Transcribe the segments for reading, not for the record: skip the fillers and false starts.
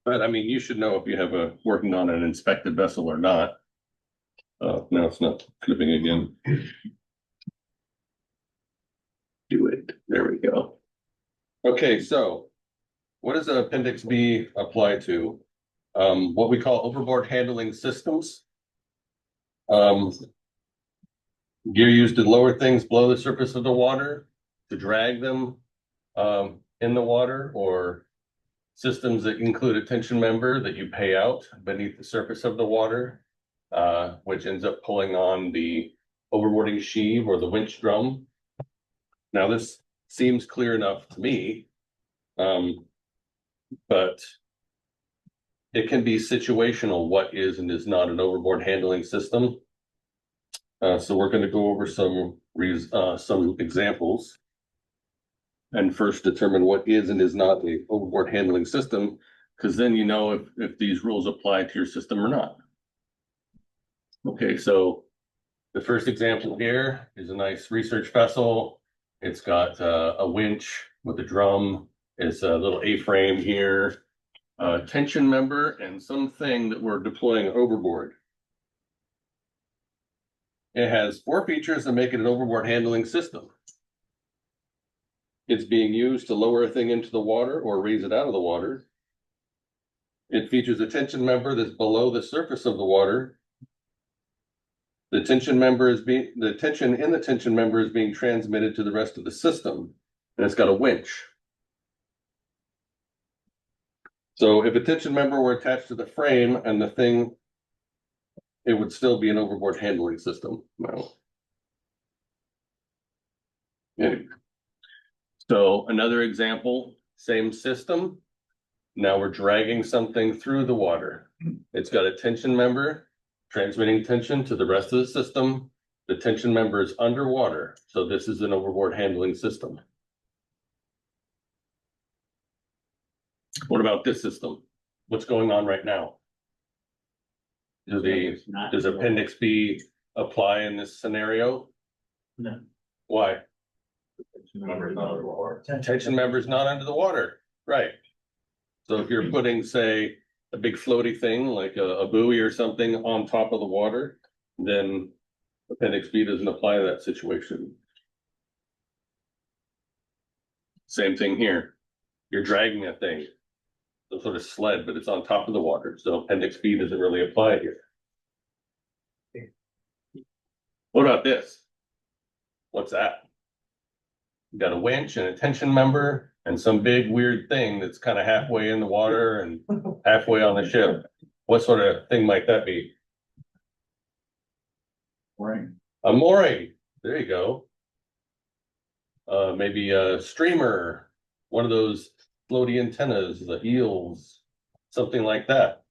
But I mean, you should know if you have a working on an inspected vessel or not. No, it's not clipping again. Do it. There we go. Okay, so what does Appendix B apply to? What we call overboard handling systems. Gear used to lower things below the surface of the water, to drag them in the water, or systems that include a tension member that you pay out beneath the surface of the water, which ends up pulling on the overboarding sheave or the winch drum. Now, this seems clear enough to me, but it can be situational what is and is not an overboard handling system. So we're going to go over some examples and first determine what is and is not a overboard handling system, because then you know if these rules apply to your system or not. Okay, so the first example here is a nice research vessel. It's got a winch with a drum. It's a little A-frame here, a tension member, and something that we're deploying overboard. It has 4 features that make it an overboard handling system. It's being used to lower a thing into the water or raise it out of the water. It features a tension member that's below the surface of the water. The tension in the tension member is being transmitted to the rest of the system, and it's got a winch. So if a tension member were attached to the frame and the thing, it would still be an overboard handling system. Well, anyway. So another example, same system. Now we're dragging something through the water. It's got a tension member transmitting tension to the rest of the system. The tension member is underwater, so this is an overboard handling system. What about this system? What's going on right now? Does Appendix B apply in this scenario? No. Why? Tension member is not under the water. Tension member is not under the water, right? So if you're putting, say, a big floaty thing like a buoy or something on top of the water, then Appendix B doesn't apply to that situation. Same thing here. You're dragging a thing, some sort of sled, but it's on top of the water. So Appendix B doesn't really apply here. What about this? What's that? You got a winch and a tension member and some big weird thing that's kind of halfway in the water and halfway on the ship. What sort of thing might that be? Mooring. A mooring. There you go. Maybe a streamer, one of those floaty antennas, the eels, something like that.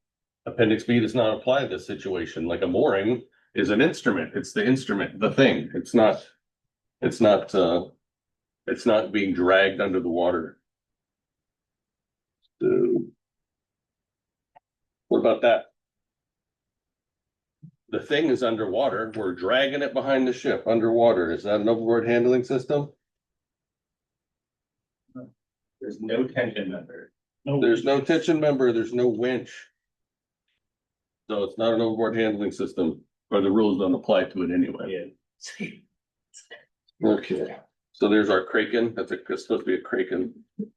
Appendix B does not apply to this situation. Like a mooring is an instrument. It's the instrument, the thing. It's not being dragged under the water. So, what about that? The thing is underwater. We're dragging it behind the ship underwater. Is that an overboard handling system? There's no tension member. There's no tension member. There's no winch. So it's not an overboard handling system, or the rules don't apply to it anyway. Yeah. Okay. So there's our Kraken. That's supposed to be a Kraken.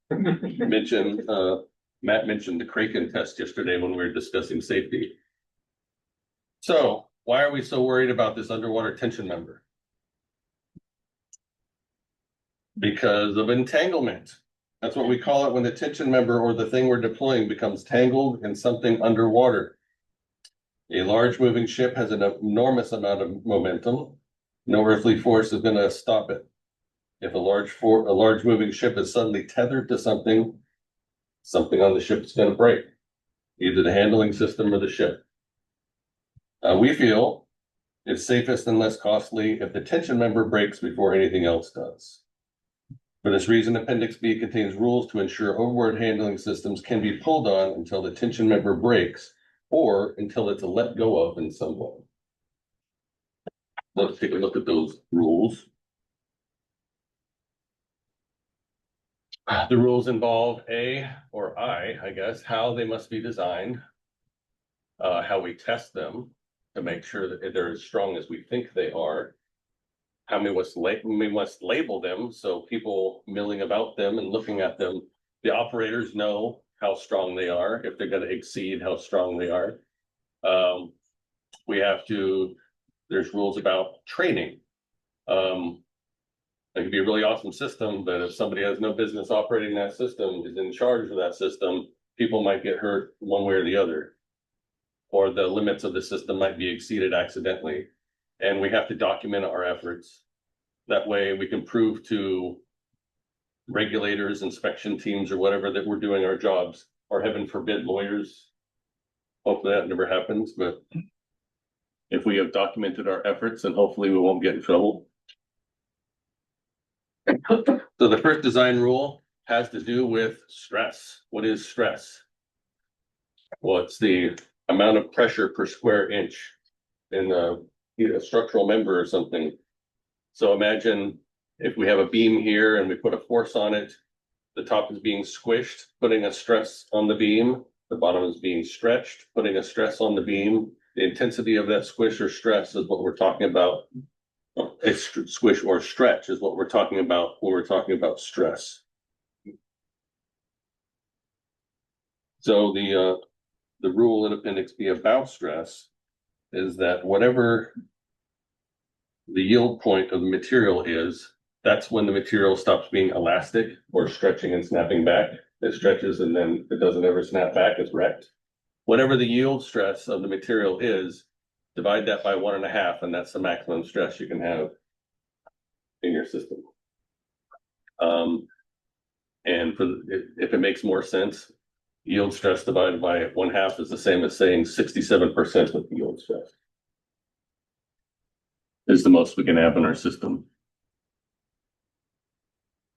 Matt mentioned the Kraken test yesterday when we were discussing safety. So why are we so worried about this underwater tension member? Because of entanglement. That's what we call it when the tension member or the thing we're deploying becomes tangled in something underwater. A large moving ship has an enormous amount of momentum. No earthly force is going to stop it. If a large moving ship is suddenly tethered to something on the ship is going to break, either the handling system or the ship. We feel it's safest and less costly if the tension member breaks before anything else does. For this reason, Appendix B contains rules to ensure overboard handling systems can be pulled on until the tension member breaks or until it's let go of in some way. Let's take a look at those rules. The rules involve I guess, how they must be designed, how we test them to make sure that they're as strong as we think they are, how we must label them so people milling about them and looking at them, the operators know how strong they are, if they're going to exceed how strong they are. We have to, there's rules about training. It could be a really awesome system, but if somebody has no business operating that system, is in charge of that system, people might get hurt one way or the other. Or the limits of the system might be exceeded accidentally. And we have to document our efforts. That way we can prove to regulators, inspection teams, or whatever that we're doing our jobs, or heaven forbid, lawyers. Hopefully that never happens, but if we have documented our efforts, then hopefully we won't get in trouble. So the first design rule has to do with stress. What is stress? Well, it's the amount of pressure per square inch in a structural member or something. So imagine if we have a beam here and we put a force on it, the top is being squished, putting a stress on the beam. The bottom is being stretched, putting a stress on the beam. The intensity of that squish or stress is what we're talking about. A squish or stretch is what we're talking about when we're talking about stress. So the rule in Appendix B about stress is that whatever the yield point of the material is, that's when the material stops being elastic or stretching and snapping back. It stretches and then it doesn't ever snap back, it's wrecked. Whatever the yield stress of the material is, divide that by 1.5, and that's the maximum stress you can have in your system. And if it makes more sense, yield stress divided by 1/2 is the same as saying 67% of the yield stress is the most we can have in our system.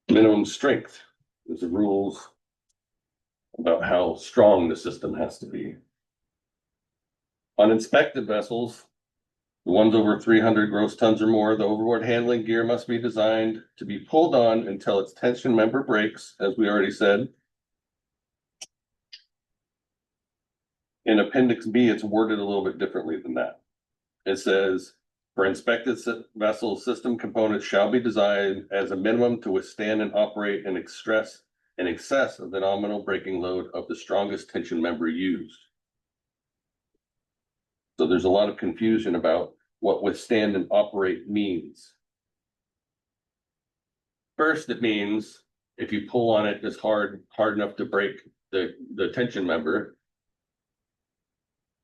Minimum strength is the rules about how strong the system has to be. On inspected vessels, the ones over 300 gross tons or more, the overboard handling gear must be designed to be pulled on until its tension member breaks, as we already said. In Appendix B, it's worded a little bit differently than that. It says, for inspected vessels, system components shall be designed as a minimum to withstand and operate in excess of the nominal breaking load of the strongest tension member used. So there's a lot of confusion about what withstand and operate means. First, it means if you pull on it as hard enough to break the tension member,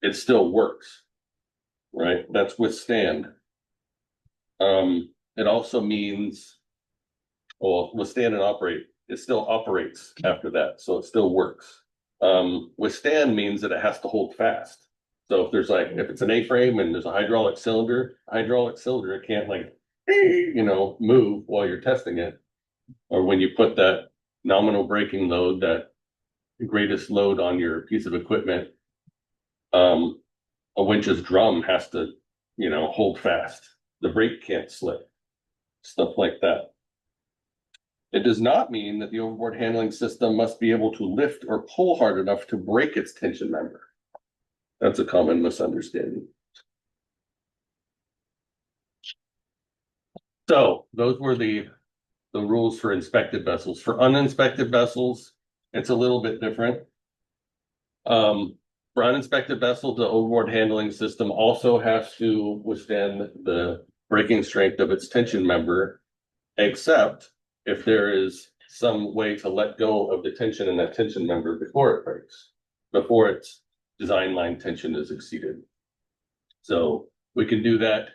it still works, right? That's withstand. It also means, well, withstand and operate. It still operates after that, so it still works. Withstand means that it has to hold fast. So if it's an A-frame and there's a hydraulic cylinder it can't move while you're testing it. Or when you put that nominal braking load, that greatest load on your piece of equipment, a winch's drum has to, hold fast. The brake can't slip, stuff like that. It does not mean that the overboard handling system must be able to lift or pull hard enough to break its tension member. That's a common misunderstanding. So those were the rules for inspected vessels. For uninspected vessels, it's a little bit different. For uninspected vessels, the overboard handling system also has to withstand the breaking strength of its tension member, except if there is some way to let go of the tension in that tension member before it breaks, before its design line tension is exceeded. So we can do that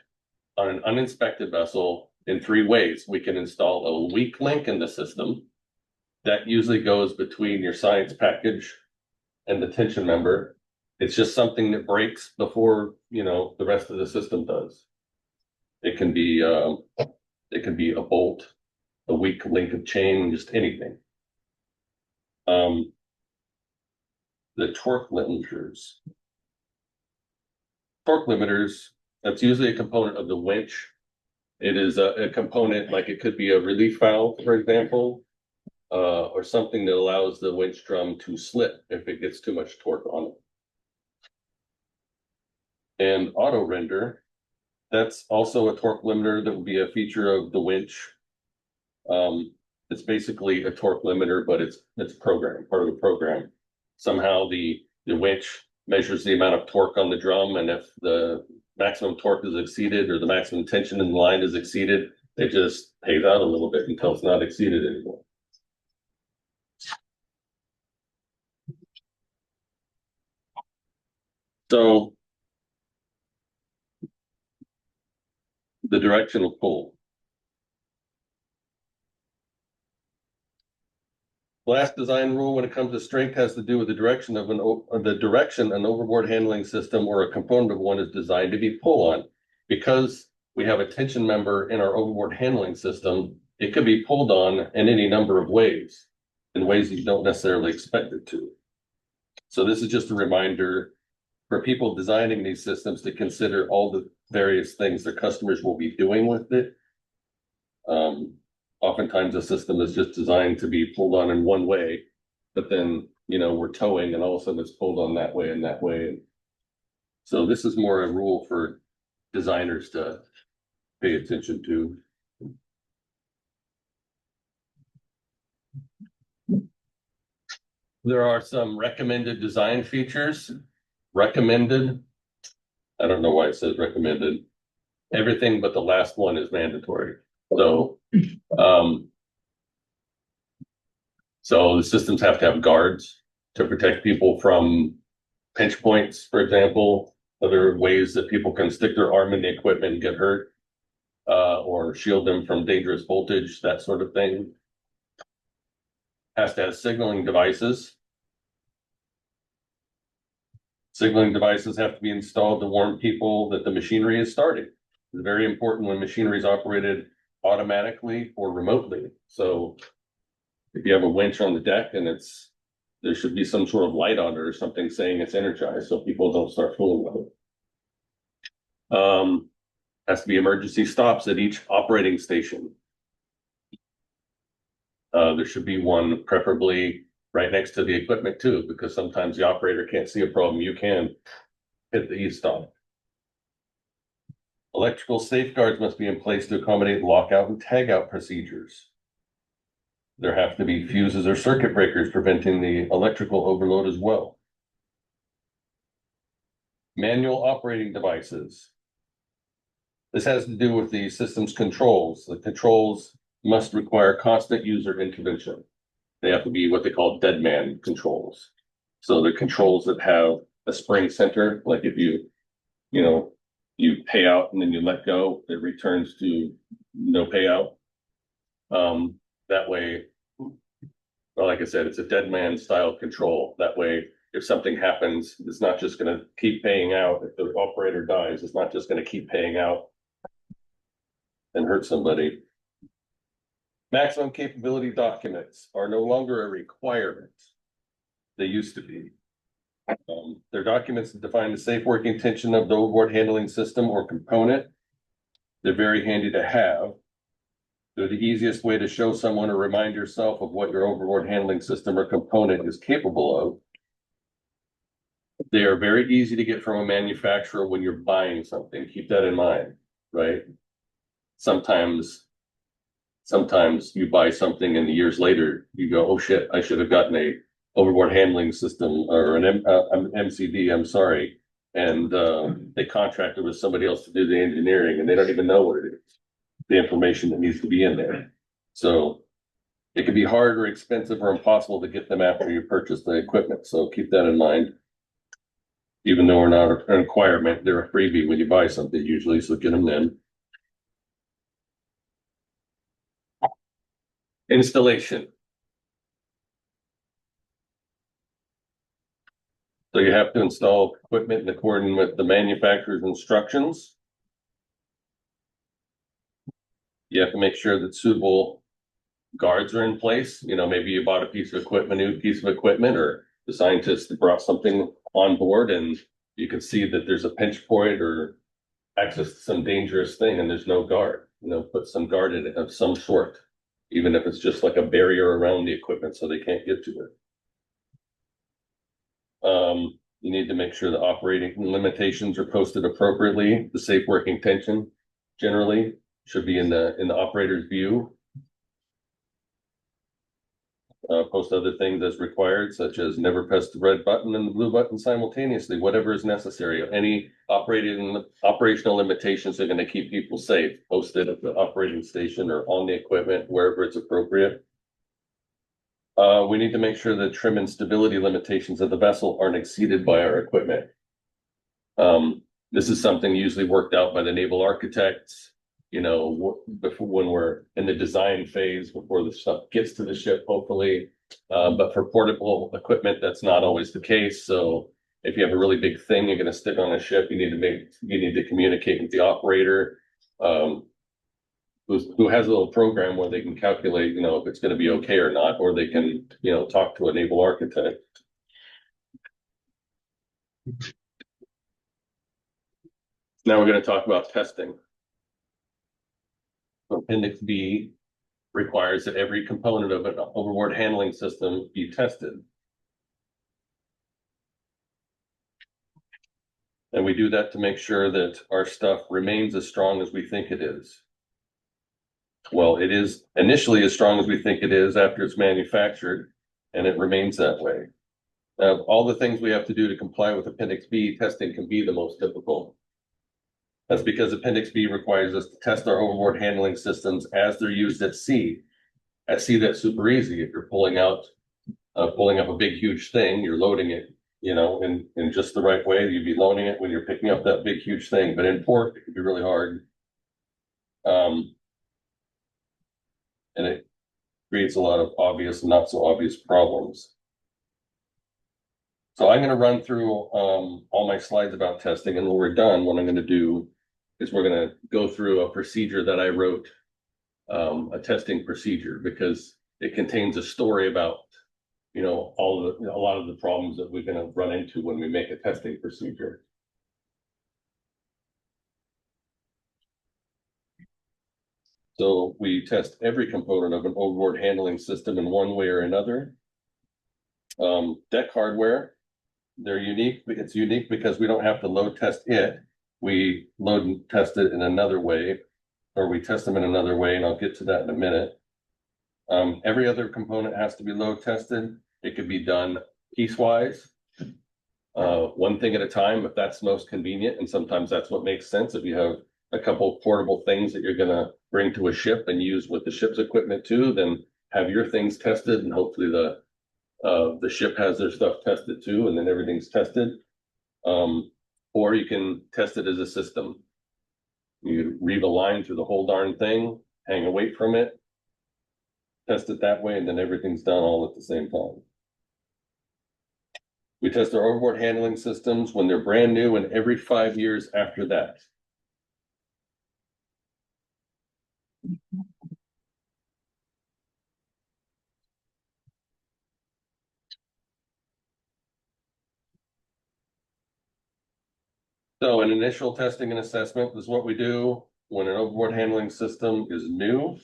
on an uninspected vessel in 3 ways. We can install a weak link in the system. That usually goes between your science package and the tension member. It's just something that breaks before, the rest of the system does. It can be a bolt, a weak link of chain, just anything. The torque limiters. Torque limiters, that's usually a component of the winch. It is a component, like it could be a relief valve, for example. or something that allows the winch drum to slip if it gets too much torque on it. And auto render, that's also a torque limiter that would be a feature of the winch. It's basically a torque limiter, but it's programmed, part of the program. Somehow the winch measures the amount of torque on the drum, and if the maximum torque is exceeded or the maximum tension in the line is exceeded, it just pays out a little bit until it's not exceeded anymore. So the directional pull. Last design rule when it comes to strength has to do with the direction of an overboard handling system or a component of one is designed to be pull on. Because we have a tension member in our overboard handling system, it could be pulled on in any number of ways, in ways you don't necessarily expect it to. So this is just a reminder for people designing these systems to consider all the various things their customers will be doing with it. Oftentimes a system is just designed to be pulled on in one way, but then, we're towing and all of a sudden it's pulled on that way and that way. So this is more a rule for designers to pay attention to. There are some recommended design features. Recommended. I don't know why it says recommended. Everything but the last one is mandatory. So the systems have to have guards to protect people from pinch points, for example, other ways that people can stick their arm in the equipment and get hurt, or shield them from dangerous voltage, that sort of thing. Has to have signaling devices. Signaling devices have to be installed to warn people that the machinery is starting. It's very important when machinery is operated automatically or remotely. So if you have a winch on the deck and there should be some sort of light on it or something saying it's energized so people don't start fooling with it. Has to be emergency stops at each operating station. There should be one preferably right next to the equipment too, because sometimes the operator can't see a problem. You can hit the e-stop. Electrical safeguards must be in place to accommodate lockout and tagout procedures. There have to be fuses or circuit breakers preventing the electrical overload as well. Manual operating devices. This has to do with the system's controls. The controls must require constant user intervention. They have to be what they call dead man controls. So the controls that have a spring center, like if you pay out and then you let go, it returns to no payout. That way, well, like I said, it's a dead man style control. That way, if something happens, it's not just going to keep paying out. If the operator dies, it's not just going to keep paying out and hurt somebody. Maximum capability documents are no longer a requirement. They used to be. They're documents that define the safe working tension of the overboard handling system or component. They're very handy to have. They're the easiest way to show someone or remind yourself of what your overboard handling system or component is capable of. They are very easy to get from a manufacturer when you're buying something. Keep that in mind, right? Sometimes you buy something and years later you go, oh shit, I should have gotten a overboard handling system or an MCD, I'm sorry. And they contracted with somebody else to do the engineering and they don't even know what it is, the information that needs to be in there. So it can be hard or expensive or impossible to get them after you purchase the equipment. So keep that in mind. Even though we're not a requirement, they're a freebie when you buy something usually, so get them then. Installation. So you have to install equipment in accordance with the manufacturer's instructions. You have to make sure that suitable guards are in place. Maybe you bought a new piece of equipment, or the scientists brought something on board and you can see that there's a pinch point or access to some dangerous thing and there's no guard. Put some guard in it of some sort. even if it's just like a barrier around the equipment so they can't get to it. You need to make sure the operating limitations are posted appropriately. The safe working tension generally should be in the operator's view. Post other things as required, such as never press the red button and the blue button simultaneously, whatever is necessary. Any operational limitations that are going to keep people safe, posted at the operating station or on the equipment, wherever it's appropriate. We need to make sure that trim and stability limitations of the vessel aren't exceeded by our equipment. This is something usually worked out by the naval architects, you know, before when we're in the design phase, before the stuff gets to the ship, hopefully. But for portable equipment, that's not always the case. So if you have a really big thing you're going to stick on a ship, you need to communicate with the operator, who has a little program where they can calculate, you know, if it's going to be okay or not, or they can, you know, talk to a naval architect. Now we're going to talk about testing. Appendix B requires that every component of an overboard handling system be tested. And we do that to make sure that our stuff remains as strong as we think it is. Well, it is initially as strong as we think it is after it's manufactured, and it remains that way. Of all the things we have to do to comply with Appendix B, testing can be the most difficult. That's because Appendix B requires us to test our overboard handling systems as they're used at sea. At sea, that's super easy. If you're pulling up a big, huge thing, you're loading it, you know, in just the right way. You'd be loading it when you're picking up that big, huge thing. But in port, it can be really hard. And it creates a lot of obvious and not so obvious problems. So I'm going to run through all my slides about testing, and when we're done, what I'm going to do is we're going to go through a procedure that I wrote, a testing procedure, because it contains a story about, you know, a lot of the problems that we're going to run into when we make a testing procedure. So we test every component of an overboard handling system in one way or another. Deck hardware, they're unique. It's unique because we don't have to load test it. We load and test it in another way, or we test them in another way, and I'll get to that in a minute. Every other component has to be load tested. It could be done piecewise, one thing at a time, if that's most convenient, and sometimes that's what makes sense. If you have a couple portable things that you're going to bring to a ship and use with the ship's equipment too, then have your things tested, and hopefully the ship has their stuff tested too, and then everything's tested. Or you can test it as a system. You reeve a line through the whole darn thing, hang a weight from it, test it that way, and then everything's done all at the same time. We test our overboard handling systems when they're brand new and every 5 years after that. So an initial testing and assessment is what we do when an overboard handling system is new,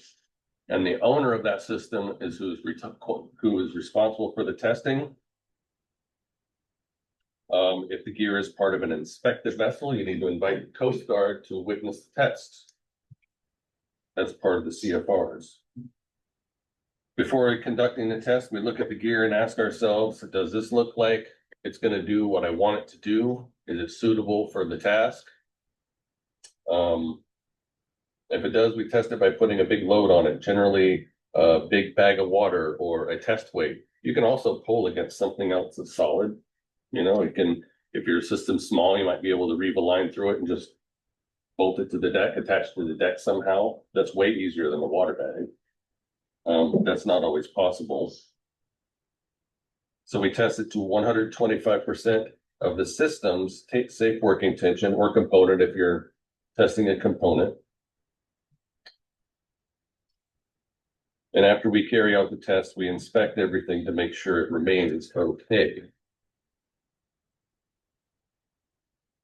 and the owner of that system is who is responsible for the testing. If the gear is part of an inspected vessel, you need to invite the Coast Guard to witness the test. That's part of the CFRs. Before conducting the test, we look at the gear and ask ourselves, does this look like it's going to do what I want it to do? Is it suitable for the task? If it does, we test it by putting a big load on it, generally a big bag of water or a test weight. You can also pull against something else that's solid. You know, it can, if your system's small, you might be able to reeve a line through it and just bolt it to the deck, attach to the deck somehow. That's way easier than a water bag. That's not always possible. So we test it to 125% of the system's safe working tension or component if you're testing a component. And after we carry out the test, we inspect everything to make sure it remains okay.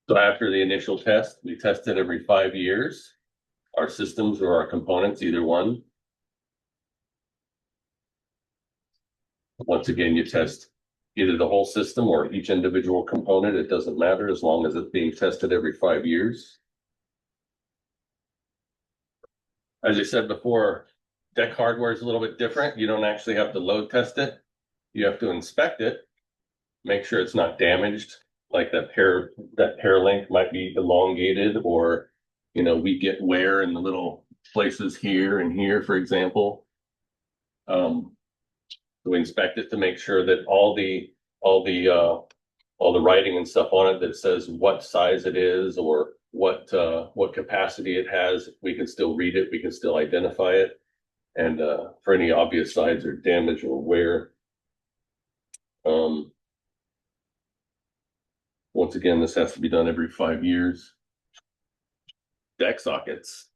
So after the initial test, we test it every 5 years, our systems or our components, either one. Once again, you test either the whole system or each individual component. It doesn't matter as long as it's being tested every 5 years. As I said before, deck hardware is a little bit different. You don't actually have to load test it. You have to inspect it, make sure it's not damaged, like that hair length might be elongated, or we get wear in the little places here and here, for example. We inspect it to make sure that all the writing and stuff on it that says what size it is or what capacity it has, we can still read it, we can still identify it, and for any obvious signs or damage or wear. Once again, this has to be done every 5 years. Deck sockets.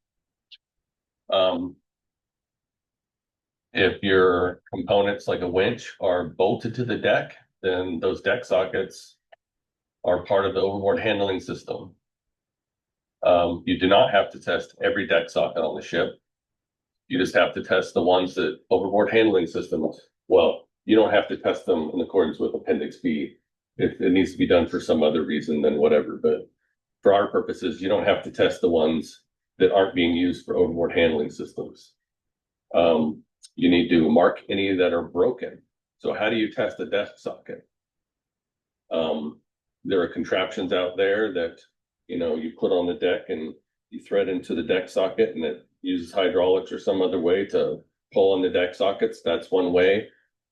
If your components like a winch are bolted to the deck, then those deck sockets are part of the overboard handling system. You do not have to test every deck socket on the ship. You just have to test the ones that overboard handling systems. Well, you don't have to test them in accordance with Appendix B. If it needs to be done for some other reason, then whatever. But for our purposes, you don't have to test the ones that aren't being used for overboard handling systems. You need to mark any that are broken. So how do you test a deck socket? There are contraptions out there that you put on the deck and you thread into the deck socket, and it uses hydraulics or some other way to pull on the deck sockets. That's one way.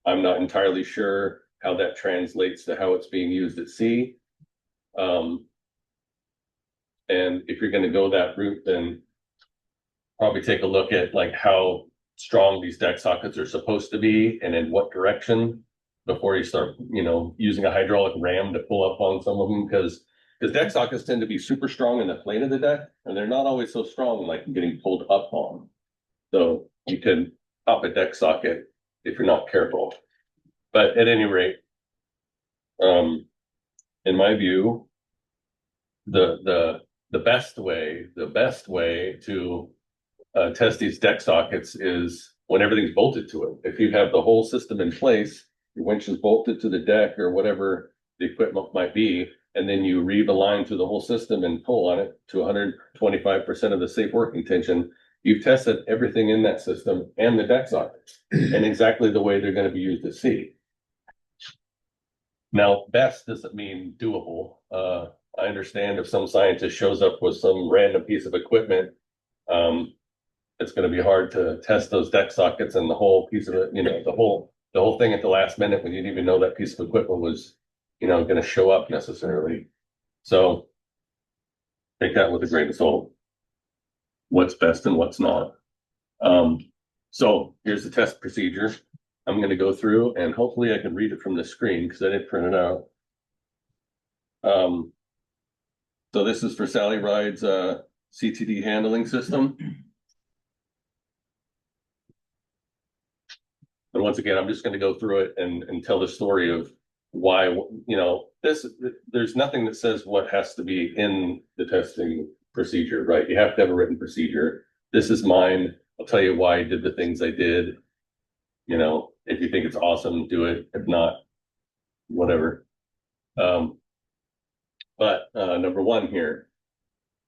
I'm not entirely sure how that translates to how it's being used at sea. And if you're going to go that route, then probably take a look at like how strong these deck sockets are supposed to be and in what direction before you start, using a hydraulic ram to pull up on some of them, because deck sockets tend to be super strong in the plane of the deck, and they're not always so strong like getting pulled up on. So you can pop a deck socket if you're not careful. But at any rate, in my view, the best way to test these deck sockets is when everything's bolted to it. If you have the whole system in place, your winch is bolted to the deck or whatever the equipment might be, and then you reeve a line through the whole system and pull on it to 125% of the safe working tension, you've tested everything in that system and the deck sockets and exactly the way they're going to be used at sea. Now, best doesn't mean doable. I understand if some scientist shows up with some random piece of equipment, it's going to be hard to test those deck sockets and the whole piece of it, the whole thing at the last minute when you didn't even know that piece of equipment was, going to show up necessarily. So take that with a grain of salt. What's best and what's not. So here's the test procedure. I'm going to go through and hopefully I can read it from the screen because I didn't print it out. So this is for Sally Ride's CTD handling system. And once again, I'm just going to go through it and tell the story of why, there's nothing that says what has to be in the testing procedure, right? You have to have a written procedure. This is mine. I'll tell you why I did the things I did. If you think it's awesome, do it. If not, whatever. But number one here,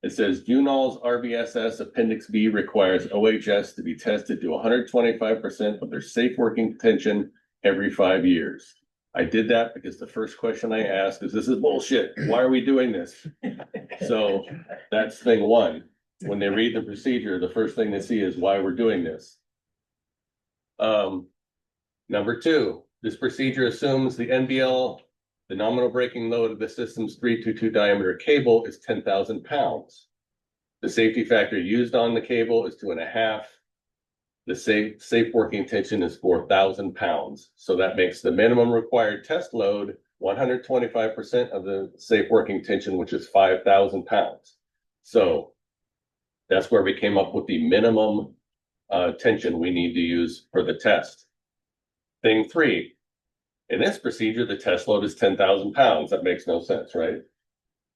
it says UNOLS RVSS Appendix B requires OHS to be tested to 125% of their safe working tension every 5 years. I did that because the first question I asked is, this is bullshit. Why are we doing this? So that's thing one. When they read the procedure, the first thing they see is why we're doing this. Number two, this procedure assumes the NBL, the nominal breaking load of the system's 322 diameter cable is 10,000 pounds. The safety factor used on the cable is 2.5. The safe working tension is 4,000 pounds. So that makes the minimum required test load 125% of the safe working tension, which is 5,000 pounds. So that's where we came up with the minimum tension we need to use for the test. Thing three, in this procedure, the test load is 10,000 pounds. That makes no sense, right?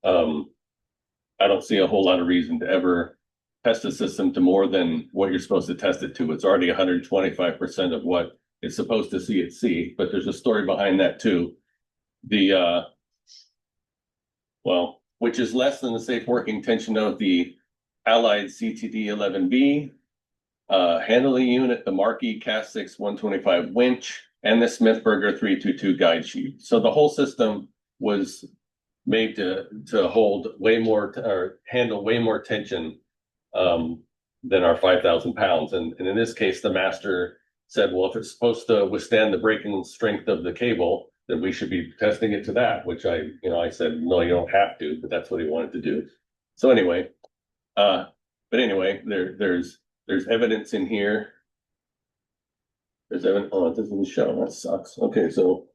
I don't see a whole lot of reason to ever test a system to more than what you're supposed to test it to. It's already 125% of what it's supposed to see at sea, but there's a story behind that too. Well, which is less than the safe working tension of the Allied CTD 11B, handling unit, the Markey Cast 6 125 winch, and the Smithburger 322 guide sheet. So the whole system was made to hold way more or handle way more tension than our 5,000 pounds. And in this case, the master said, well, if it's supposed to withstand the breaking strength of the cable, then we should be testing it to that, which I said, no, you don't have to, but that's what he wanted to do. So anyway, there's evidence in here. There's evidence. Oh, it doesn't show. That sucks. Okay, so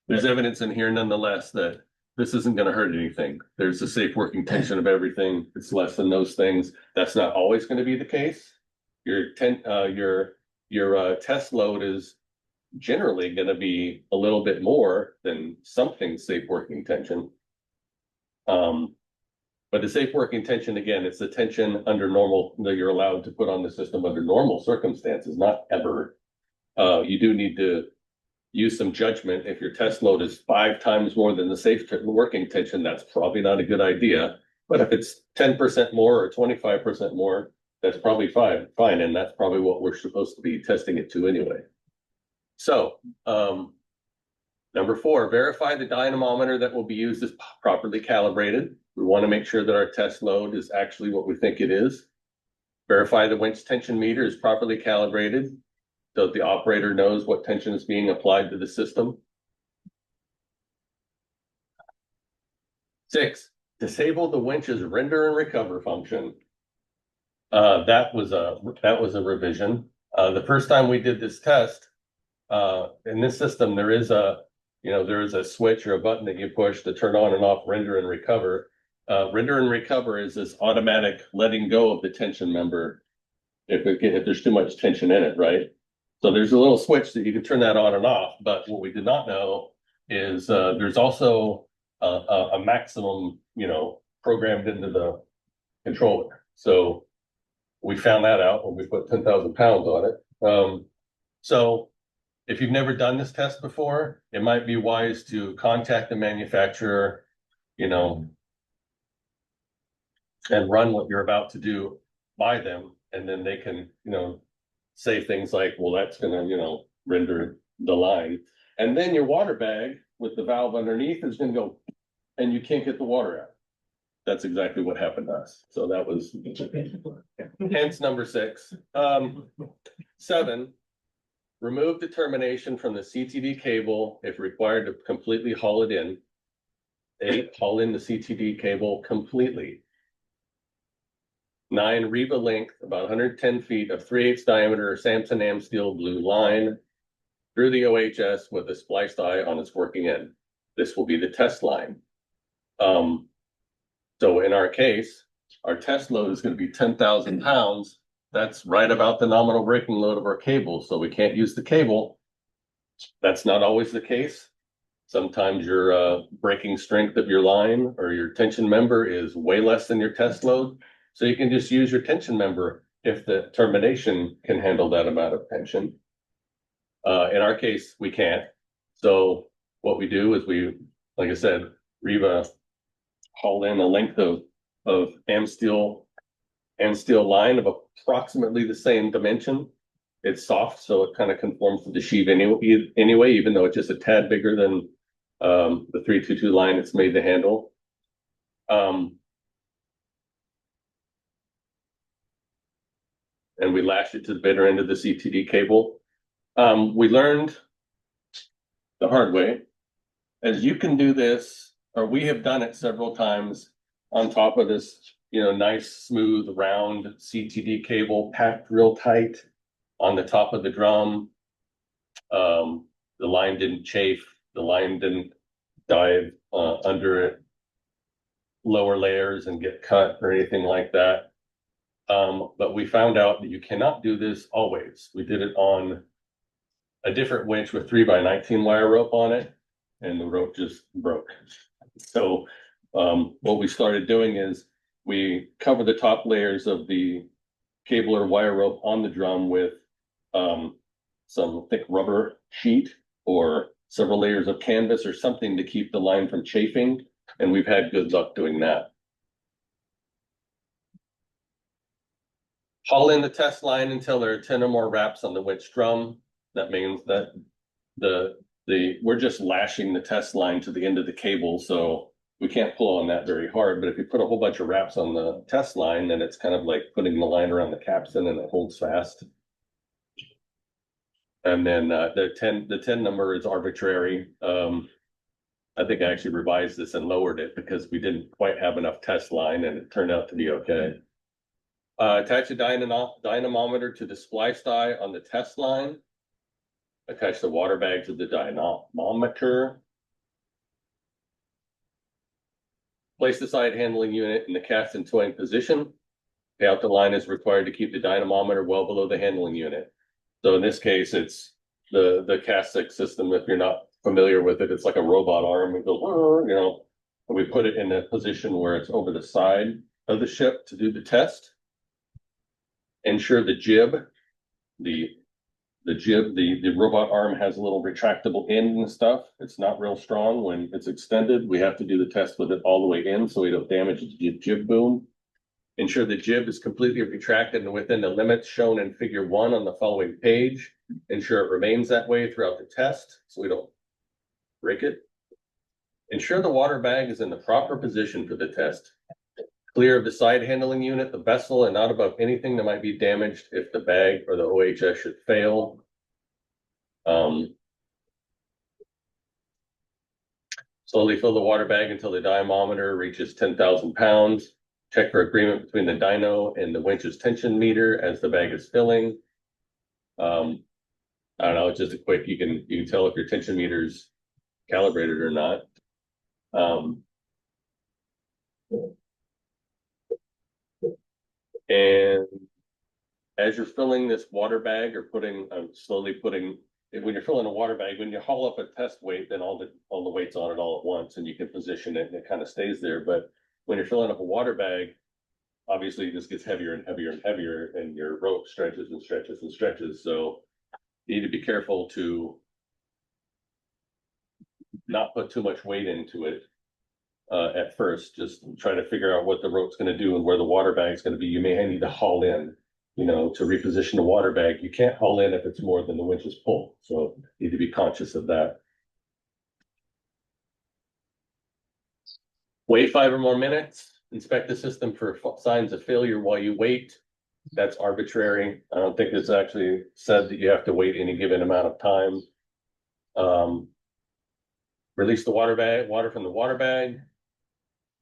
there's evidence in here nonetheless that this isn't going to hurt anything. There's a safe working tension of everything. It's less than those things. That's not always going to be the case. Your test load is generally going to be a little bit more than something safe working tension. But the safe working tension, again, it's the tension under normal that you're allowed to put on the system under normal circumstances, not ever. You do need to use some judgment. If your test load is 5 times more than the safe working tension, that's probably not a good idea. But if it's 10% more or 25% more, that's probably fine. And that's probably what we're supposed to be testing it to anyway. So, number 4, verify the dynamometer that will be used is properly calibrated. We want to make sure that our test load is actually what we think it is. Verify the winch tension meter is properly calibrated so that the operator knows what tension is being applied to the system. 6, disable the winch's render and recover function. That was a revision. The first time we did this test, in this system, there is a switch or a button that you push to turn on and off render and recover. Render and recover is this automatic letting go of the tension member if there's too much tension in it, right? So there's a little switch that you can turn that on and off. But what we did not know is there's also a maximum, programmed into the controller. So we found that out when we put 10,000 pounds on it. So if you've never done this test before, it might be wise to contact the manufacturer, and run what you're about to do by them. And then they can, say things like, well, that's going to, render the line. And then your water bag with the valve underneath is going to go, and you can't get the water out. That's exactly what happened to us. So that was hence number 6. 7, remove the termination from the CTD cable if required to completely haul it in. 8, haul in the CTD cable completely. 9, reeve a length about 110 feet of 3/8 diameter Samson Am steel blue line through the OHS with a spliced eye on its working end. This will be the test line. So in our case, our test load is going to be 10,000 pounds. That's right about the nominal breaking load of our cable. So we can't use the cable. That's not always the case. Sometimes your breaking strength of your line or your tension member is way less than your test load. So you can just use your tension member if the termination can handle that amount of tension. In our case, we can't. So what we do is we, like I said, haul in a length of am steel line of approximately the same dimension. It's soft, so it kind of conforms to the sheave anyway, even though it's just a tad bigger than the 322 line it's made to handle. And we lash it to the bitter end of the CTD cable. We learned the hard way, as you can do this, or we have done it several times on top of this, nice, smooth, round CTD cable packed real tight on the top of the drum. The line didn't chafe. The line didn't dive under it, lower layers and get cut or anything like that. But we found out that you cannot do this always. We did it on a different winch with 3x19 wire rope on it, and the rope just broke. So what we started doing is we cover the top layers of the cable or wire rope on the drum with some thick rubber sheet or several layers of canvas or something to keep the line from chafing. And we've had good luck doing that. Haul in the test line until there are 10 or more wraps on the winch drum. That means that we're just lashing the test line to the end of the cable, so we can't pull on that very hard. But if you put a whole bunch of wraps on the test line, then it's kind of like putting the line around the capstan and it holds fast. And then the 10 number is arbitrary. I think I actually revised this and lowered it because we didn't quite have enough test line and it turned out to be okay. Attach a dynamometer to the splice die on the test line. Attach the water bag to the dynamometer. Place the side handling unit in the cast and towing position. Pay out the line is required to keep the dynamometer well below the handling unit. So in this case, it's the cast system. If you're not familiar with it, it's like a robot arm. It goes, you know, and we put it in a position where it's over the side of the ship to do the test. Ensure the jib, the robot arm has a little retractable end and stuff. It's not real strong when it's extended. We have to do the test with it all the way in so we don't damage the jib boom. Ensure the jib is completely retracted and within the limits shown in figure 1 on the following page. Ensure it remains that way throughout the test so we don't break it. Ensure the water bag is in the proper position for the test. Clear of the side handling unit, the vessel, and not above anything that might be damaged if the bag or the OHS should fail. Slowly fill the water bag until the diameter reaches 10,000 pounds. Check for agreement between the dyno and the winch's tension meter as the bag is filling. I don't know, it's just a quick, you can tell if your tension meter's calibrated or not. And as you're filling this water bag or slowly putting, when you're filling a water bag, when you haul up a test weight, then all the weight's on it all at once and you can position it and it kind of stays there. But when you're filling up a water bag, obviously it just gets heavier and heavier and heavier and your rope stretches and stretches and stretches. So you need to be careful to not put too much weight into it. At first, just try to figure out what the rope's going to do and where the water bag's going to be. You may need to haul in, you know, to reposition the water bag. You can't haul in if it's more than the winch's pull. So you need to be conscious of that. Wait 5 or more minutes. Inspect the system for signs of failure while you wait. That's arbitrary. I don't think it's actually said that you have to wait any given amount of time. Release the water from the water bag.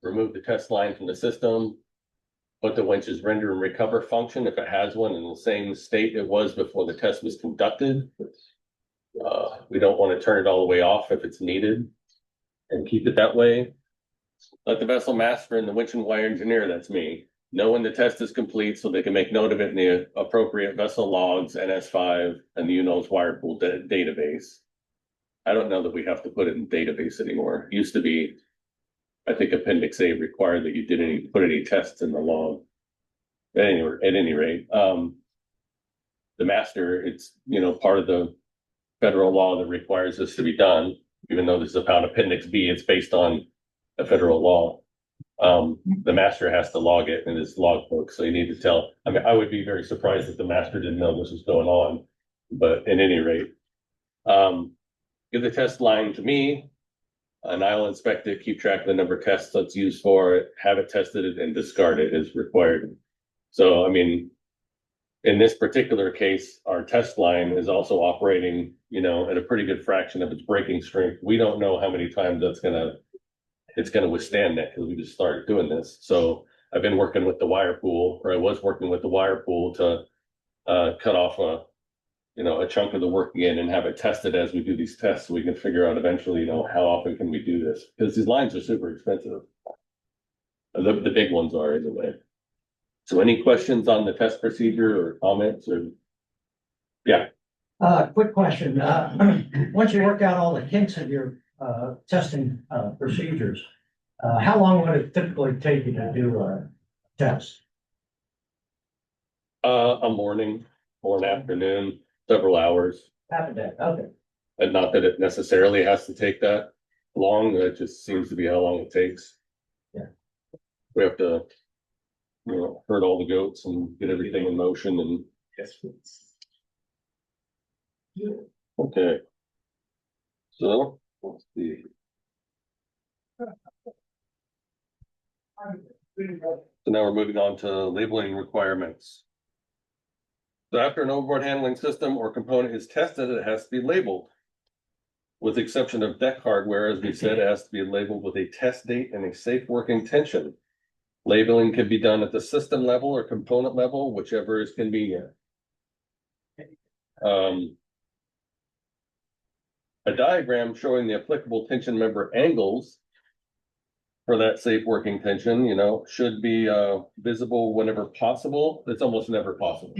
Remove the test line from the system. Put the winch's render and recover function, if it has one, in the same state it was before the test was conducted. We don't want to turn it all the way off if it's needed and keep it that way. Let the vessel master and the winch and wire engineer, that's me, know when the test is complete so they can make note of it in the appropriate vessel logs, NS5, and the UNOLS wire pool database. I don't know that we have to put it in database anymore. It used to be, I think Appendix A required that you didn't put any tests in the log. At any rate, the master, it's, you know, part of the federal law that requires this to be done, even though this is about Appendix B, it's based on a federal law. The master has to log it in his logbook. So you need to tell, I mean, I would be very surprised if the master didn't know this was going on, but at any rate, give the test line to me and I'll inspect it, keep track of the number of tests that's used for it, have it tested and discard it as required. So, I mean, in this particular case, our test line is also operating, you know, at a pretty good fraction of its braking strength. We don't know how many times it's gonna withstand that because we just started doing this. So I've been working with the wire pool, or I was working with the wire pool to cut off a chunk of the work again and have it tested as we do these tests so we can figure out eventually, you know, how often can we do this? Because these lines are super expensive. The big ones are anyway. So any questions on the test procedure or comments or? Yeah. Quick question. Once you work out all the kinks of your testing procedures, how long would it typically take you to do a test? A morning or an afternoon, several hours. Appendix, okay. And not that it necessarily has to take that long, it just seems to be how long it takes. Yeah. We have to, herd all the goats and get everything in motion and, Yes. okay. So, let's see. So now we're moving on to labeling requirements. So after an overboard handling system or component is tested, it has to be labeled. With the exception of deck hardware, as we said, it has to be labeled with a test date and a safe working tension. Labeling can be done at the system level or component level, whichever is convenient. A diagram showing the applicable tension member angles for that safe working tension, should be visible whenever possible. It's almost never possible.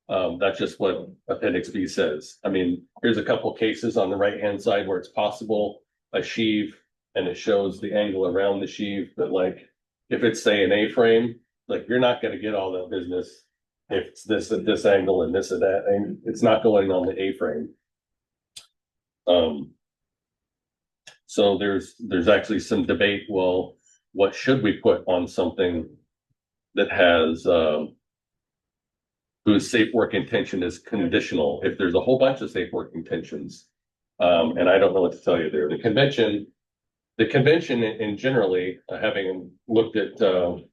That's just what Appendix B says. I mean, here's a couple cases on the right-hand side where it's possible, a sheave, and it shows the angle around the sheave, but like, if it's say an A-frame, like you're not gonna get all that business if it's this at this angle and this at that, and it's not going on the A-frame. So there's actually some debate, well, what should we put on something that has whose safe working tension is conditional, if there's a whole bunch of safe working tensions. And I don't know what to tell you there. The convention in generally, having looked at the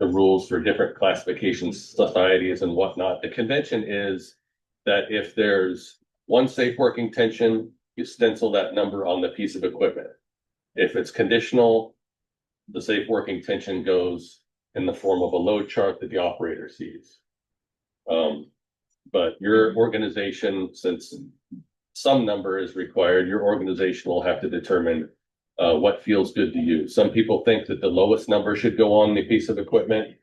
rules for different classification societies and whatnot, the convention is that if there's one safe working tension, you stencil that number on the piece of equipment. If it's conditional, the safe working tension goes in the form of a load chart that the operator sees. But your organization, since some number is required, your organization will have to determine what feels good to you. Some people think that the lowest number should go on the piece of equipment.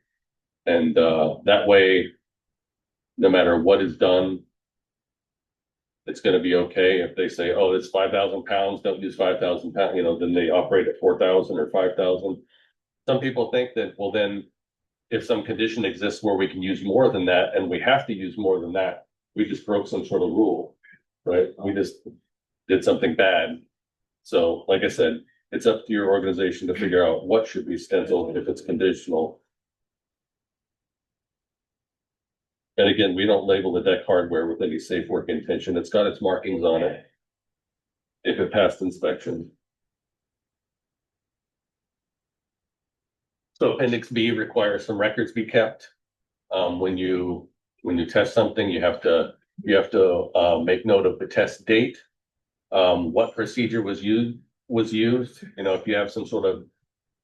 And that way, no matter what is done, it's going to be okay. If they say, oh, it's 5,000 pounds, don't use 5,000 pounds, then they operate at 4,000 or 5,000. Some people think that, well, then if some condition exists where we can use more than that and we have to use more than that, we just broke some sort of rule, right? We just did something bad. So like I said, it's up to your organization to figure out what should be stenciled if it's conditional. And again, we don't label the deck hardware with any safe work intention. It's got its markings on it if it passed inspection. So Appendix B requires some records be kept. When you test something, you have to make note of the test date, what procedure was used. If you have some sort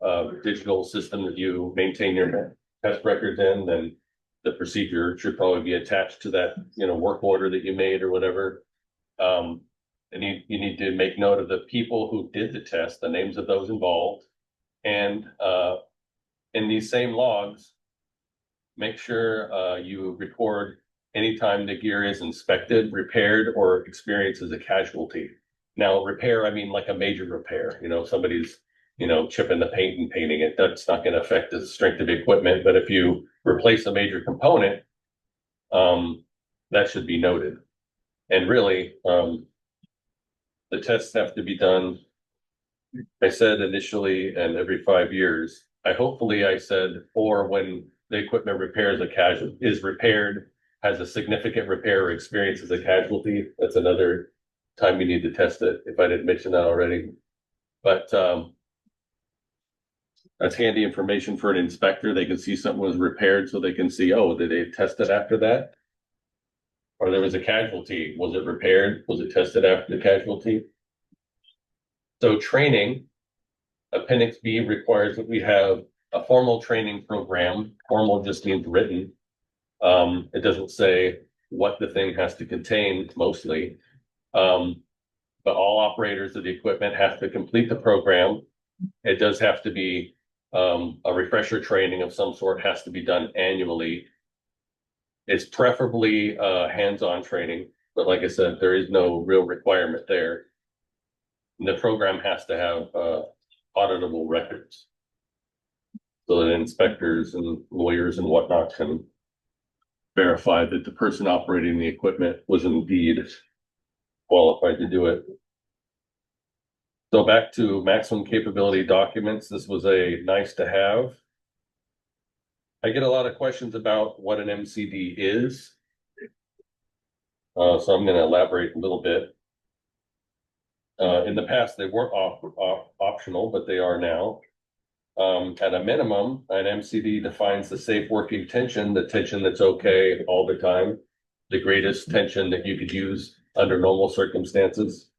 of digital system that you maintain your test records in, then the procedure should probably be attached to that, work order that you made or whatever. And you need to make note of the people who did the test, the names of those involved. And in these same logs, make sure you record anytime the gear is inspected, repaired, or experiences a casualty. Now, repair, I mean like a major repair. Somebody's chipping the paint and painting it. That's not going to affect the strength of the equipment. But if you replace a major component, that should be noted. And really, the tests have to be done, I said initially, and every 5 years. I said, or when the equipment repairs is repaired, has a significant repair or experiences a casualty. That's another time you need to test it, if I didn't mention that already. But that's handy information for an inspector. They can see something was repaired, so they can see, oh, did they test it after that? Or there was a casualty. Was it repaired? Was it tested after the casualty? So training, Appendix B requires that we have a formal training program. Formal just means written. It doesn't say what the thing has to contain mostly. But all operators of the equipment have to complete the program. It does have to be a refresher training of some sort, has to be done annually. It's preferably hands-on training, but like I said, there is no real requirement there. And the program has to have auditable records so that inspectors and lawyers and whatnot can verify that the person operating the equipment was indeed qualified to do it. So back to maximum capability documents. This was a nice to have. I get a lot of questions about what an MCD is. So I'm going to elaborate a little bit. In the past, they weren't optional, but they are now. At a minimum, an MCD defines the safe working tension, the tension that's okay all the time, the greatest tension that you could use under normal circumstances.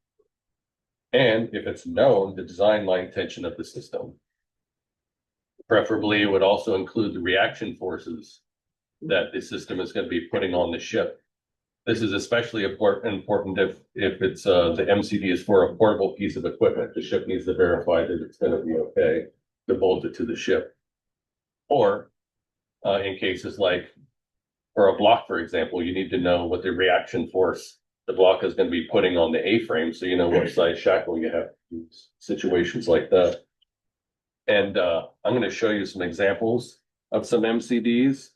And if it's known, the design line tension of the system. Preferably, it would also include the reaction forces that the system is going to be putting on the ship. This is especially important if it's the MCD is for a portable piece of equipment. The ship needs to verify that it's going to be okay to bolt it to the ship. Or in cases like for a block, for example, you need to know what the reaction force the block is going to be putting on the A-frame, so you know what size shackle you have to use. Situations like that. And I'm going to show you some examples of some MCDs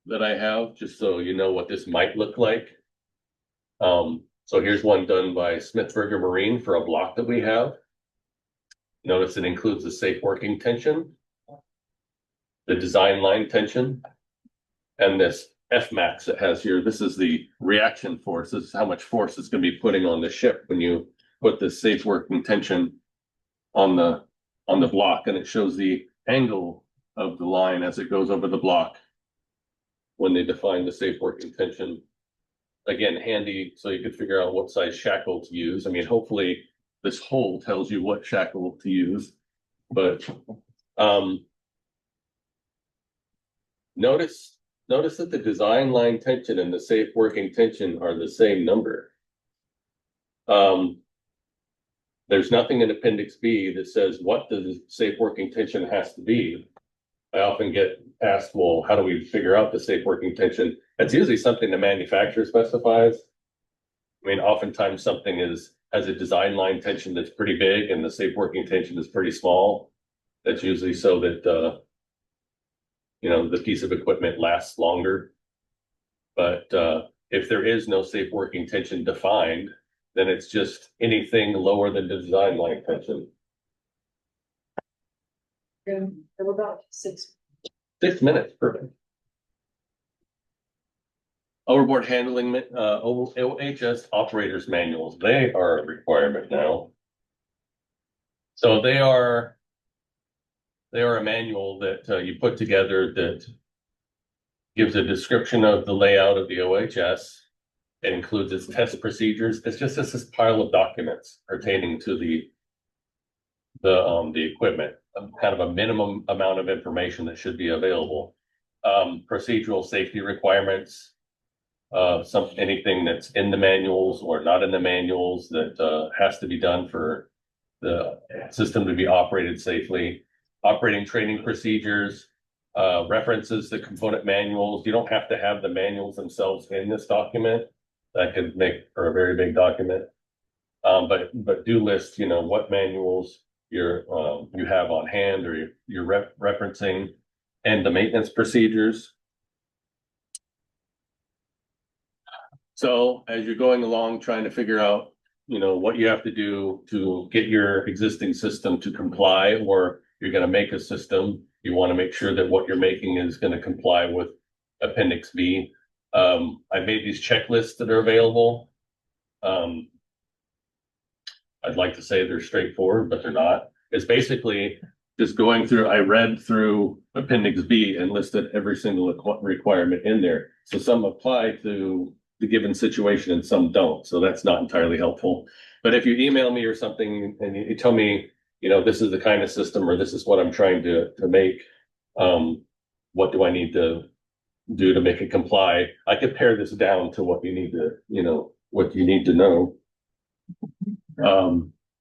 that I have, just so you know what this might look like. So here's one done by Smithburger Marine for a block that we have. Notice it includes the safe working tension, the design line tension, and this Fmax it has here. This is the reaction force. This is how much force it's going to be putting on the ship when you put the safe working tension on the block, and it shows the angle of the line as it goes over the block when they define the safe working tension. Again, handy so you could figure out what size shackle to use. I mean, hopefully this hole tells you what shackle to use, but notice that the design line tension and the safe working tension are the same number. There's nothing in Appendix B that says what the safe working tension has to be. I often get asked, well, how do we figure out the safe working tension? That's usually something the manufacturer specifies. I mean, oftentimes something has a design line tension that's pretty big and the safe working tension is pretty small. That's usually so that, the piece of equipment lasts longer. But if there is no safe working tension defined, then it's just anything lower than the design line tension. We're about 6. 6 minutes, perfect. Overboard handling, OHS operators manuals, they are a requirement now. So they are a manual that you put together that gives a description of the layout of the OHS. It includes its test procedures. It's just this pile of documents pertaining to the equipment, kind of a minimum amount of information that should be available. Procedural safety requirements, anything that's in the manuals or not in the manuals that has to be done for the system to be operated safely. Operating training procedures, references to component manuals. You don't have to have the manuals themselves in this document. That could make for a very big document. But do list, what manuals you have on hand or you're referencing, and the maintenance procedures. So as you're going along trying to figure out, what you have to do to get your existing system to comply, or you're going to make a system, you want to make sure that what you're making is going to comply with Appendix B. I made these checklists that are available. I'd like to say they're straightforward, but they're not. It's basically just going through, I read through Appendix B and listed every single requirement in there. So some apply to the given situation and some don't. So that's not entirely helpful. But if you email me or something and you tell me, this is the kind of system or this is what I'm trying to make, what do I need to do to make it comply? I could pare this down to what you need to know.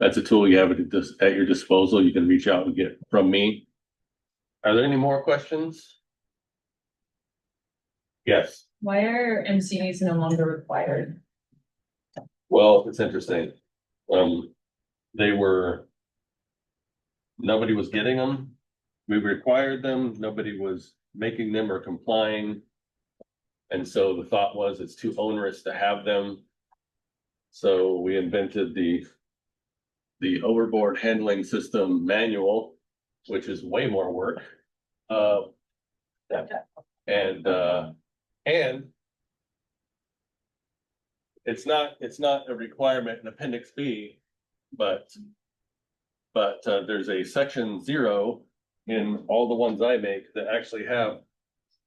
That's a tool you have at your disposal. You can reach out and get from me. Are there any more questions? Yes. Why are MCDs no longer required? Well, it's interesting. Nobody was getting them. We required them. Nobody was making them or complying. And so the thought was it's too onerous to have them. So we invented the overboard handling system manual, which is way more work. And it's not a requirement in Appendix B, but there's a section 0 in all the ones I make that actually have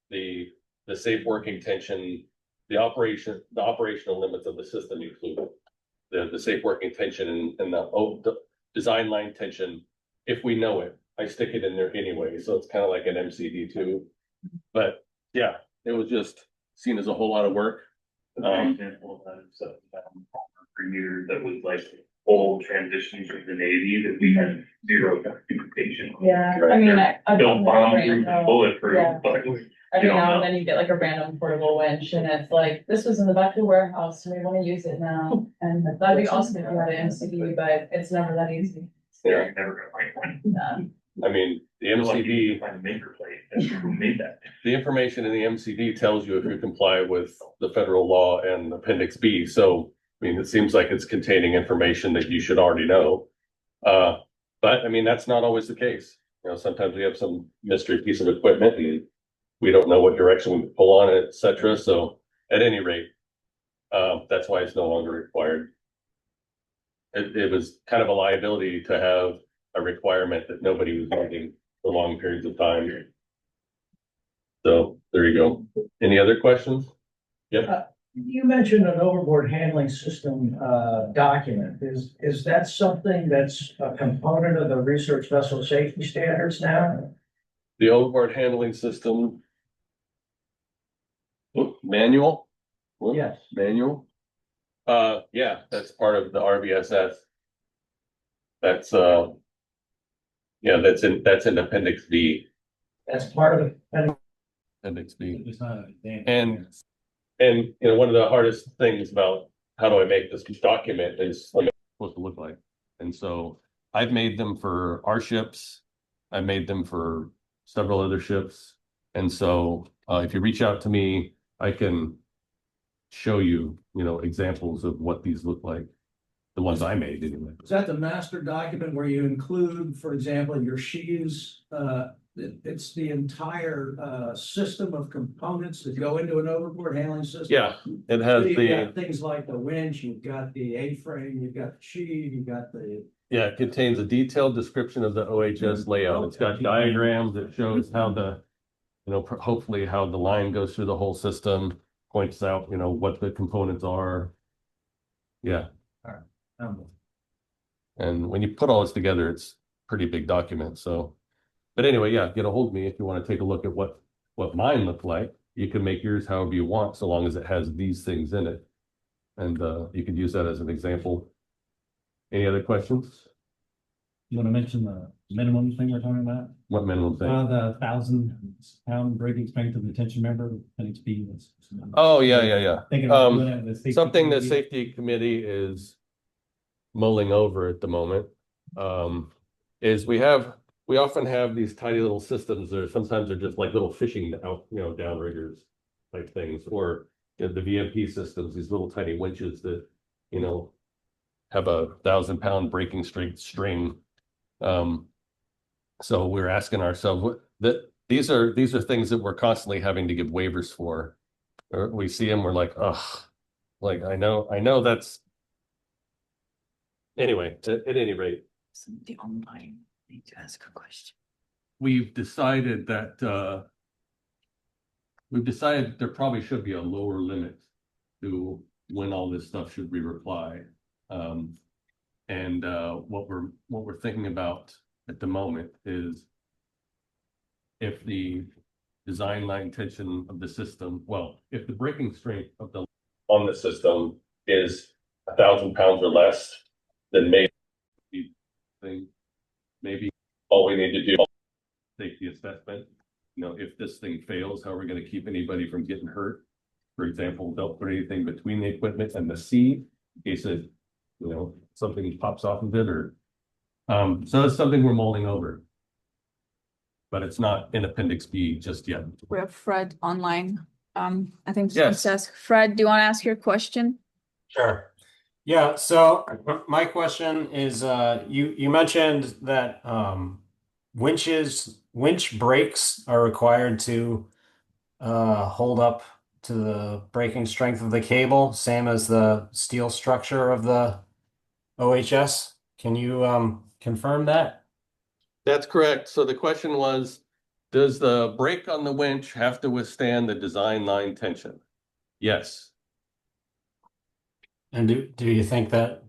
the safe working tension, the operational limits of the system included. The safe working tension and the design line tension, if we know it. I stick it in there anyway, so it's kind of like an MCD too. But yeah, it was just seen as a whole lot of work. Example of that is for years that was like old transitions from the Navy that we had zero documentation. Yeah, Right. I mean, I Don't bomb proof and bulletproof, Yeah. but every you don't now know. and then you get like a random portable winch and it's like, this was in the back of the warehouse and we want to use it now. And that'd be awesome if you had an MCD, but it's never that easy. Yeah, you're never gonna find one. Yeah. I mean, the You're lucky you MCD, can find a maker plate and who made that. the information in the MCD tells you if you comply with the federal law and Appendix B. So, I mean, it seems like it's containing information that you should already know. But I mean, that's not always the case. You know, sometimes we have some mystery piece of equipment and we don't know what direction we pull on it, et cetera. So at any rate, that's why it's no longer required. It was kind of a liability to have a requirement that nobody was meeting for long periods of time. So there you go. Any other questions? Yep. You mentioned an overboard handling system document. Is that something that's a component of the research vessel safety standards now? The overboard handling system. Manual? Yes. Manual? Yeah, that's part of the RVSS. That's yeah, that's in Appendix B. That's part of the, Appendix B. It's not. And you know, one of the hardest things about how do I make this document is what it's supposed to look like. And so I've made them for our ships. I've made them for several other ships. And so if you reach out to me, I can show you, you know, examples of what these look like. The ones I made anyway. Is that the master document where you include, for example, your sheaves? It's the entire system of components that go into an overboard handling system. Yeah, it has So you've the, got things like the winch, you've got the A-frame, you've got the sheave, you've got the. yeah, it contains a detailed description of the OHS layout. It's got diagrams that shows how the, you know, hopefully how the line goes through the whole system, points out, you know, what the components are. Yeah. And when you put all this together, it's a pretty big document. So, but anyway, yeah, get a hold of me if you want to take a look at what mine looked like. You can make yours however you want, so long as it has these things in it. And you could use that as an example. Any other questions? You want to mention the minimum thing we're talking about? What minimum thing? The 1,000-pound braking strength of the tension member, and it's being. Oh, yeah. Thinking about doing it with safety Something the committee. safety committee is mulling over at the moment, is we often have these tiny little systems that sometimes they're just like little fishing out, you know, downriggers type things, or you know, the VMP systems, these little tiny winches that, you know, have 1,000-pound braking strength string. So we're asking ourselves these are things that we're constantly having to give waivers for. Or we see them, we're like, oh, like I know that's. Anyway, at any rate, Somebody online need to ask a question. we've decided that there probably should be a lower limit to when all this stuff should be replied. And what we're thinking about at the moment is if the design line tension of the system, well, if the braking strength of the on the system is 1,000 pounds or less, then maybe all we need to do is safety assessment. You know, if this thing fails, how are we going to keep anybody from getting hurt? For example, don't put anything between the equipment and the sea in case it, you know, something pops off of it, or so it's something we're mulling over. but it's not in Appendix B just yet. We have Fred online. I think it Yes. says, Fred, do you want to ask your question? Sure. Yeah, so my question is, you mentioned that winch brakes are required to hold up to the braking strength of the cable, same as the steel structure of the OHS. Can you confirm that? That's correct. So the question was, does the brake on the winch have to withstand the design line tension? Yes. And do you think that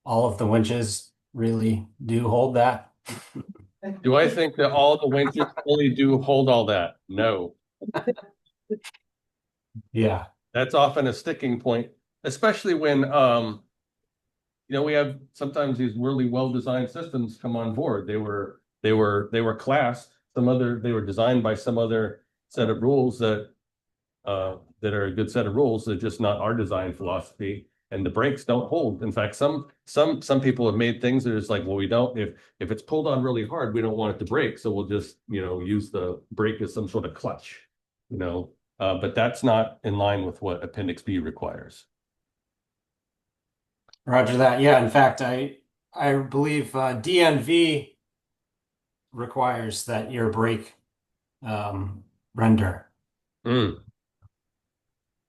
all of the winches really do hold that? Do I think that all the winches fully do hold all that? No. Yeah. That's often a sticking point, especially when we have sometimes these really well-designed systems come on board. They were classed, they were designed by some other set of rules that are a good set of rules. They're just not our design philosophy. And the brakes don't hold. In fact, some people have made things that it's like, well, we don't, if it's pulled on really hard, we don't want it to break. So we'll just, use the brake as some sort of clutch, but that's not in line with what Appendix B requires. Roger that. Yeah, in fact, I believe DNV requires that your brake render.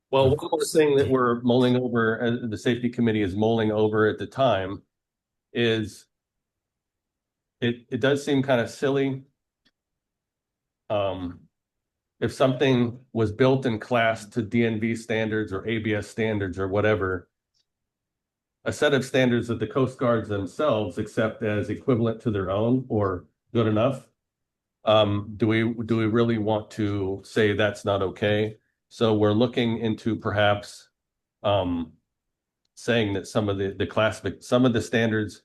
Well, one more thing that we're mulling over, as the safety committee is mulling over at the time, is it does seem kind of silly. If something was built and classed to DNV standards or ABS standards or whatever, a set of standards that the Coast Guards themselves accept as equivalent to their own or good enough, do we really want to say that's not okay? So we're looking into perhaps saying that some of the standards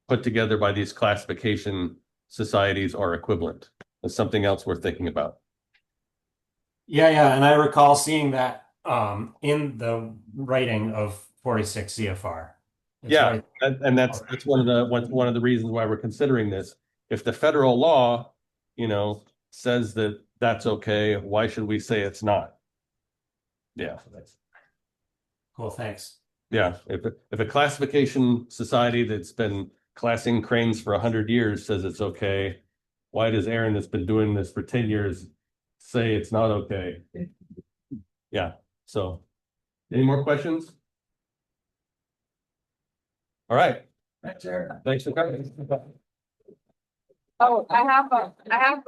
put together by these classification societies are equivalent. That's something else we're thinking about. Yeah, and I recall seeing that in the writing of 46 CFR. It's Yeah, right. and that's one of the reasons why we're considering this. If the federal law, says that that's okay, why should we say it's not? Yeah. Cool, thanks. Yeah, if a classification society that's been classing cranes for 100 years says it's okay, why does Aaron that's been doing this for 10 years say it's not okay? Yeah, so any more questions? All right. Thanks, Aaron. Thanks for coming. Oh, I have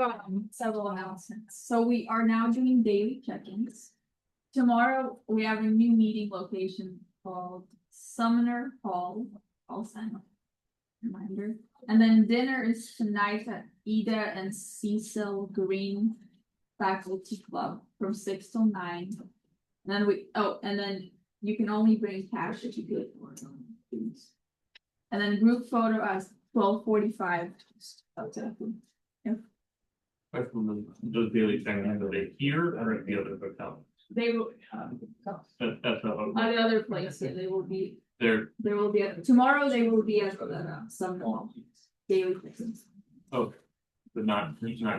several announcements. So we are now doing daily check-ins. Tomorrow, we have a new meeting location called Sumner Hall. I'll send a reminder. And then dinner is tonight at Ida and Cecil Green Faculty Club from 6 till 9. And then you can only bring cash if you get more things. And then group photo at 12:45. Those daily check-ins, are they here or at the other hotel? They will, That's on the other place, yeah, they will be, They're, there will be, tomorrow they will be at some daily places. okay, but not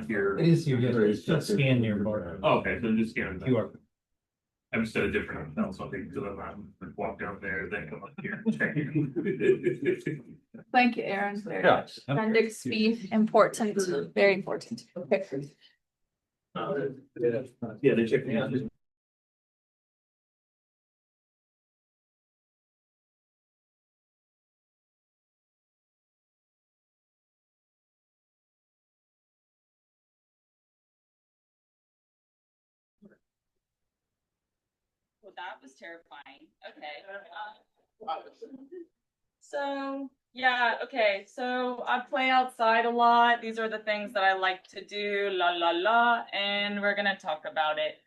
here. It is you just scan your barcode. Oh, okay, so just scan that. QR. I'm just at a different hotel, so I think to them, walk down there, then come up here and check. Thank you, Aaron, very Yeah. much. Appendix B, important, very important. Okay. Yeah, they check me out. Well, that was terrifying. Okay. So yeah, okay. So I play outside a lot. These are the things that I like to do, la la la, and we're gonna talk about it.